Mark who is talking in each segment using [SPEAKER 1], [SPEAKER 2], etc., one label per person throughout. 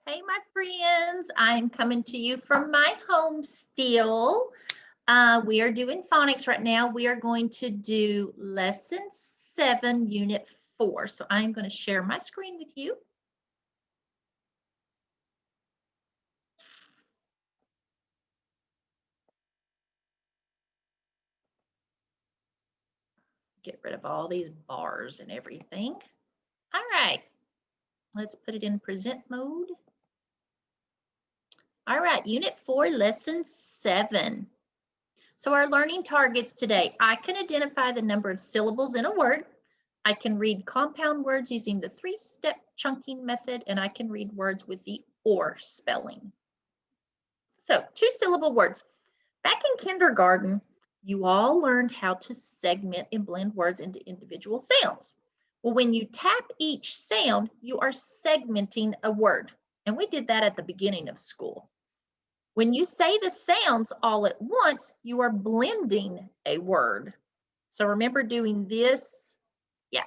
[SPEAKER 1] Hey, my friends, I'm coming to you from my home still. We are doing phonics right now. We are going to do lesson 7, unit 4. So I'm going to share my screen with you. Get rid of all these bars and everything. All right, let's put it in present mode. All right, unit 4, lesson 7. So our learning targets today, I can identify the number of syllables in a word. I can read compound words using the 3-step chunking method, and I can read words with the or spelling. So 2-syllable words. Back in kindergarten, you all learned how to segment and blend words into individual sounds. Well, when you tap each sound, you are segmenting a word. And we did that at the beginning of school. When you say the sounds all at once, you are blending a word. So remember doing this? Yeah.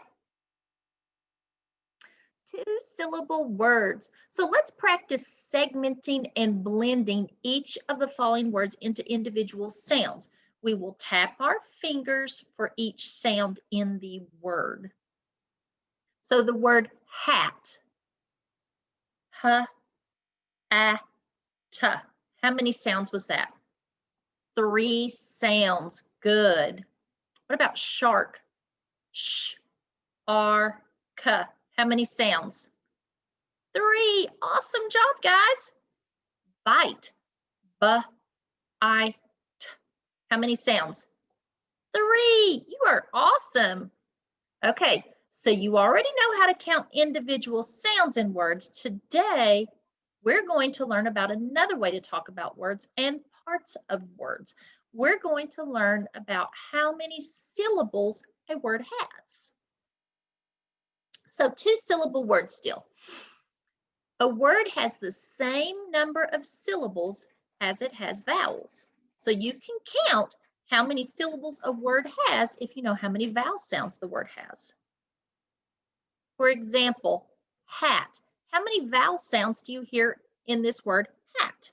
[SPEAKER 1] 2-syllable words. So let's practice segmenting and blending each of the following words into individual sounds. We will tap our fingers for each sound in the word. So the word hat. H, a, t. How many sounds was that? 3 sounds. Good. What about shark? Sh, r, k. How many sounds? 3. Awesome job, guys. Bite. B, I, t. How many sounds? 3. You are awesome. Okay, so you already know how to count individual sounds in words. Today, we're going to learn about another way to talk about words and parts of words. We're going to learn about how many syllables a word has. So 2-syllable words still. A word has the same number of syllables as it has vowels. So you can count how many syllables a word has if you know how many vowel sounds the word has. For example, hat. How many vowel sounds do you hear in this word hat?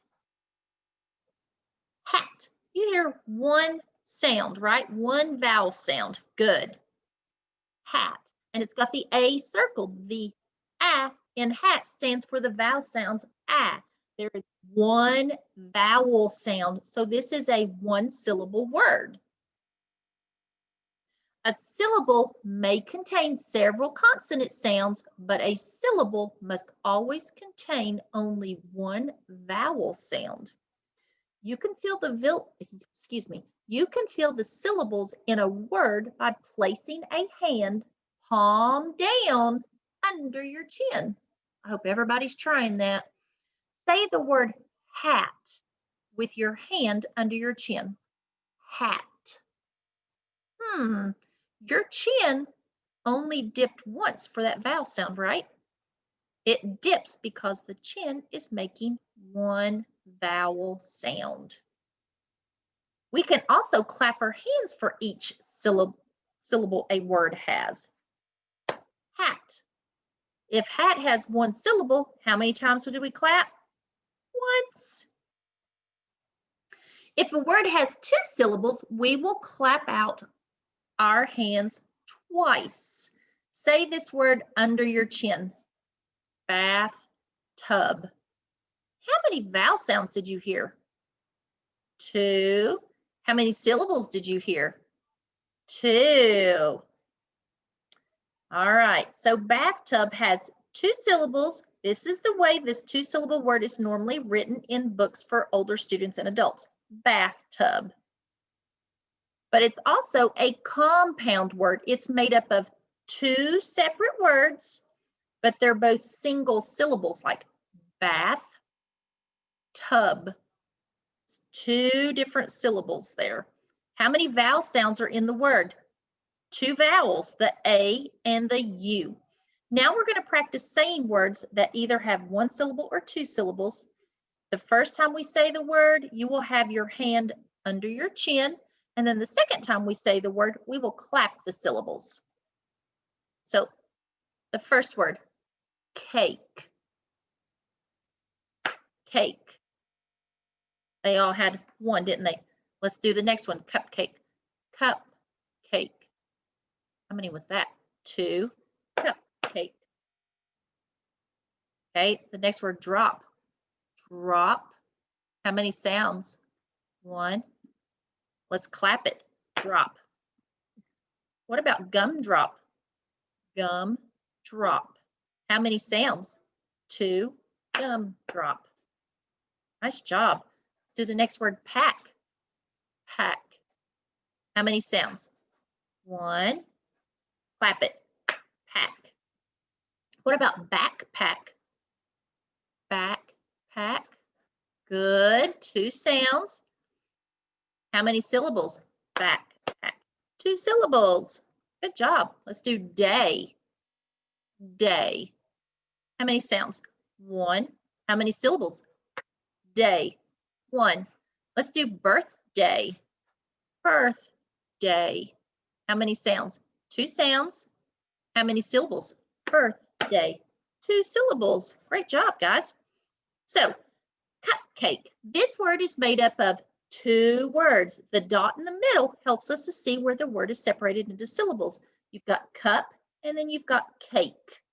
[SPEAKER 1] Hat. You hear one sound, right? One vowel sound. Good. Hat. And it's got the A circled. The A in hat stands for the vowel sounds A. There is one vowel sound. So this is a 1-syllable word. A syllable may contain several consonant sounds, but a syllable must always contain only one vowel sound. You can feel you can feel the syllables in a word by placing a hand palm down under your chin. I hope everybody's trying that. Say the word hat with your hand under your chin. Hat. Your chin only dipped once for that vowel sound, right? It dips because the chin is making one vowel sound. We can also clap our hands for each syllable a word has. Hat. If hat has 1 syllable, how many times do we clap? Once. If a word has 2 syllables, we will clap out our hands twice. Say this word under your chin. Bath, tub. How many vowel sounds did you hear? 2. How many syllables did you hear? 2. All right, so bathtub has 2 syllables. This is the way this 2-syllable word is normally written in books for older students and adults. Bathtub. But it's also a compound word. It's made up of 2 separate words, but they're both single syllables like bath, tub. It's 2 different syllables there. How many vowel sounds are in the word? 2 vowels, the A and the U. Now we're going to practice saying words that either have 1 syllable or 2 syllables. The first time we say the word, you will have your hand under your chin. And then the second time we say the word, we will clap the syllables. So the first word, cake. cake. They all had one, didn't they? Let's do the next one, cupcake. Cupcake. How many was that? 2. Cupcake. Okay, the next word, drop. Drop. How many sounds? 1. Let's clap it. Drop. What about gumdrop? Gum drop. How many sounds? 2. Gumdrop. Nice job. Let's do the next word, pack. Pack. How many sounds? 1. Clap it. Pack. What about backpack? Backpack. Good. 2 sounds. How many syllables? Backpack. 2 syllables. Good job. Let's do day. Day. How many sounds? 1. How many syllables? Day. 1. Let's do birthday. Birthday. How many sounds? 2 sounds. How many syllables? Birthday. 2 syllables. Great job, guys. So, cupcake. This word is made up of 2 words. The dot in the middle helps us to see where the word is separated into syllables. You've got cup, and then you've got cake.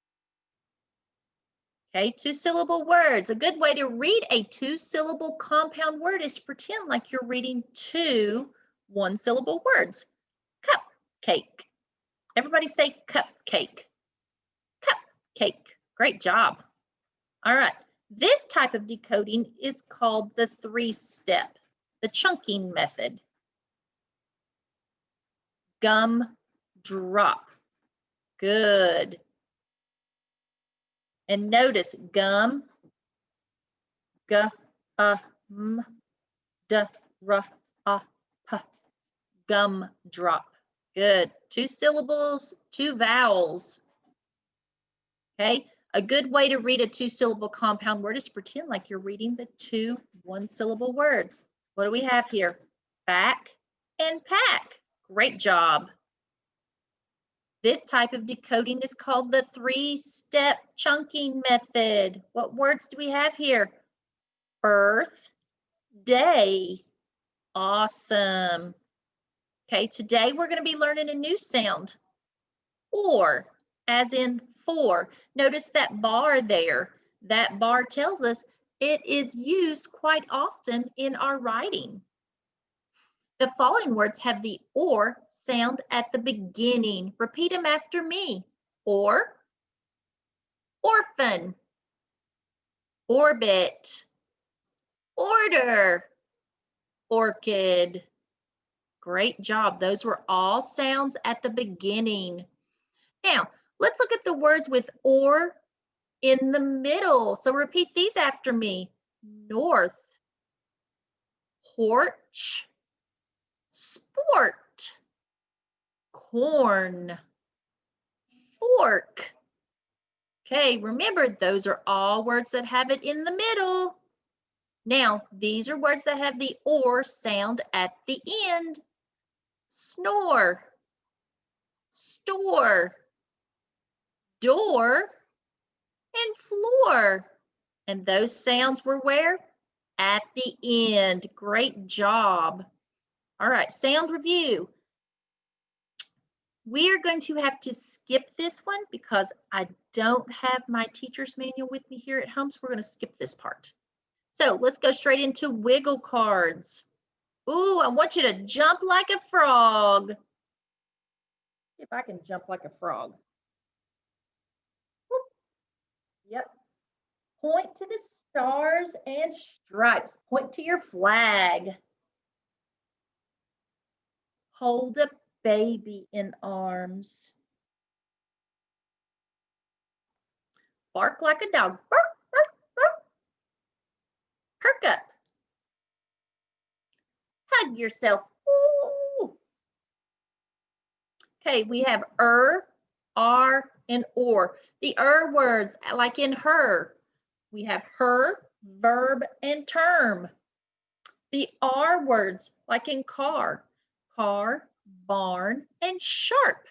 [SPEAKER 1] Okay, 2-syllable words. A good way to read a 2-syllable compound word is to pretend like you're reading 2 1-syllable words. Cupcake. Everybody say cupcake. Cupcake. Great job. All right. This type of decoding is called the 3-step, the chunking method. Gum drop. Good. And notice gum, g, m, d, r, p, gum drop. Good. 2 syllables, 2 vowels. Okay. A good way to read a 2-syllable compound word is to pretend like you're reading the 2 1-syllable words. What do we have here? Back and pack. Great job. This type of decoding is called the 3-step chunking method. What words do we have here? Birthday. Awesome. Okay, today we're going to be learning a new sound. Or, as in for. Notice that bar there. That bar tells us it is used quite often in our writing. The following words have the or sound at the beginning. Repeat them after me. Or, orphan, orbit, order, orchid. Great job. Those were all sounds at the beginning. Now, let's look at the words with or in the middle. So repeat these after me. North, porch, sport, corn, fork. Okay, remember those are all words that have it in the middle. Now, these are words that have the or sound at the end. Snore, store, door, and floor. And those sounds were where? At the end. Great job. All right, sound review. We are going to have to skip this one because I don't have my teacher's manual with me here at home, so we're going to skip this part. So let's go straight into wiggle cards. Ooh, I want you to jump like a frog. See if I can jump like a frog. Whoop. Yep. Point to the stars and stripes. Point to your flag. Hold a baby in arms. Bark like a dog. Bark, bark, bark. Perk up. Hug yourself. Ooh. Okay, we have are, and or. The words, like in her. We have her, verb, and term. The are words, like in car, barn, and sharp.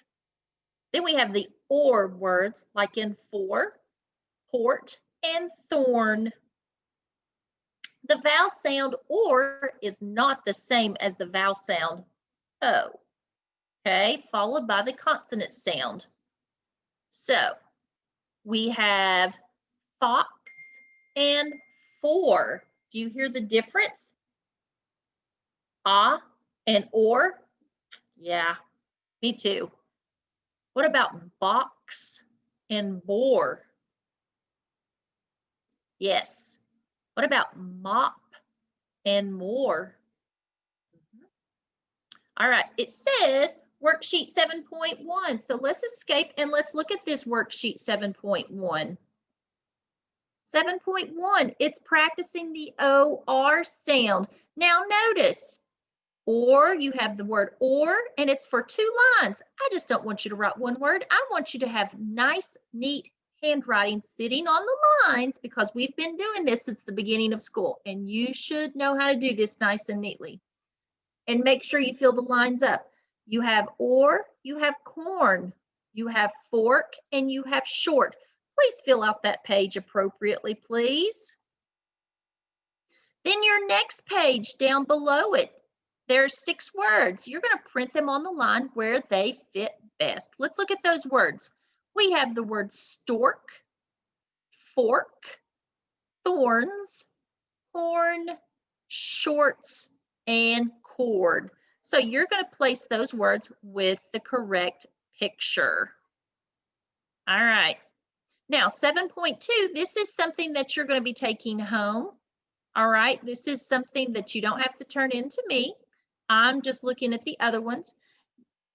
[SPEAKER 1] Then we have the or words, like in for, port, and thorn. The vowel sound or is not the same as the vowel sound O, okay, followed by the consonant sound. So we have fox and for. Do you hear the difference? Ah and or? Yeah, me too. What about box and bore? Yes. What about mop and more? All right, it says worksheet 7.1. So let's escape and let's look at this worksheet 7.1. 7.1, it's practicing the OR sound. Now notice, or you have the word or, and it's for 2 lines. I just don't want you to write one word. I want you to have nice, neat handwriting sitting on the lines because we've been doing this since the beginning of school, and you should know how to do this nice and neatly. And make sure you fill the lines up. You have or, you have corn, you have fork, and you have short. Please fill out that page appropriately, please. Then your next page down below it, there's 6 words. You're going to print them on the line where they fit best. Let's look at those words. We have the word stork, fork, thorns, horn, shorts, and cord. So you're going to place those words with the correct picture. All right. Now, 7.2, this is something that you're going to be taking home. All right. This is something that you don't have to turn in to me. I'm just looking at the other ones.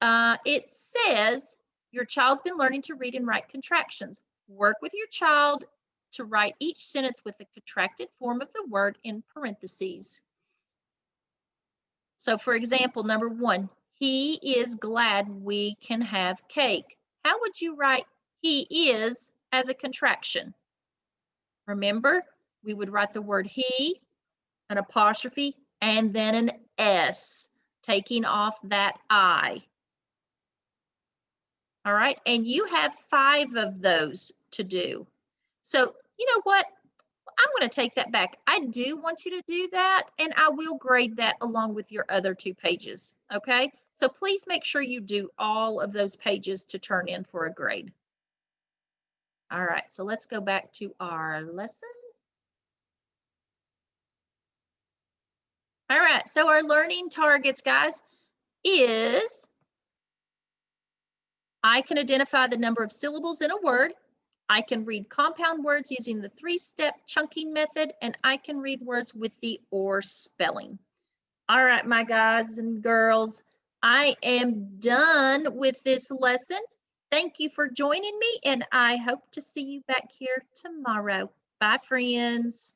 [SPEAKER 1] It says your child's been learning to read and write contractions. Work with your child to write each sentence with the contracted form of the word in parentheses. So for example, number 1, he is glad we can have cake. How would you write he is as a contraction? Remember, we would write the word he, an apostrophe, and then an S, taking off that I. All right, and you have 5 of those to do. So you know what? I'm going to take that back. I do want you to do that, and I will grade that along with your other 2 pages, okay? So please make sure you do all of those pages to turn in for a grade. All right, so let's go back to our lesson. All right, so our learning targets, guys, is I can identify the number of syllables in a word. I can read compound words using the 3-step chunking method, and I can read words with the or spelling. All right, my guys and girls, I am done with this lesson. Thank you for joining me, and I hope to see you back here tomorrow. Bye, friends.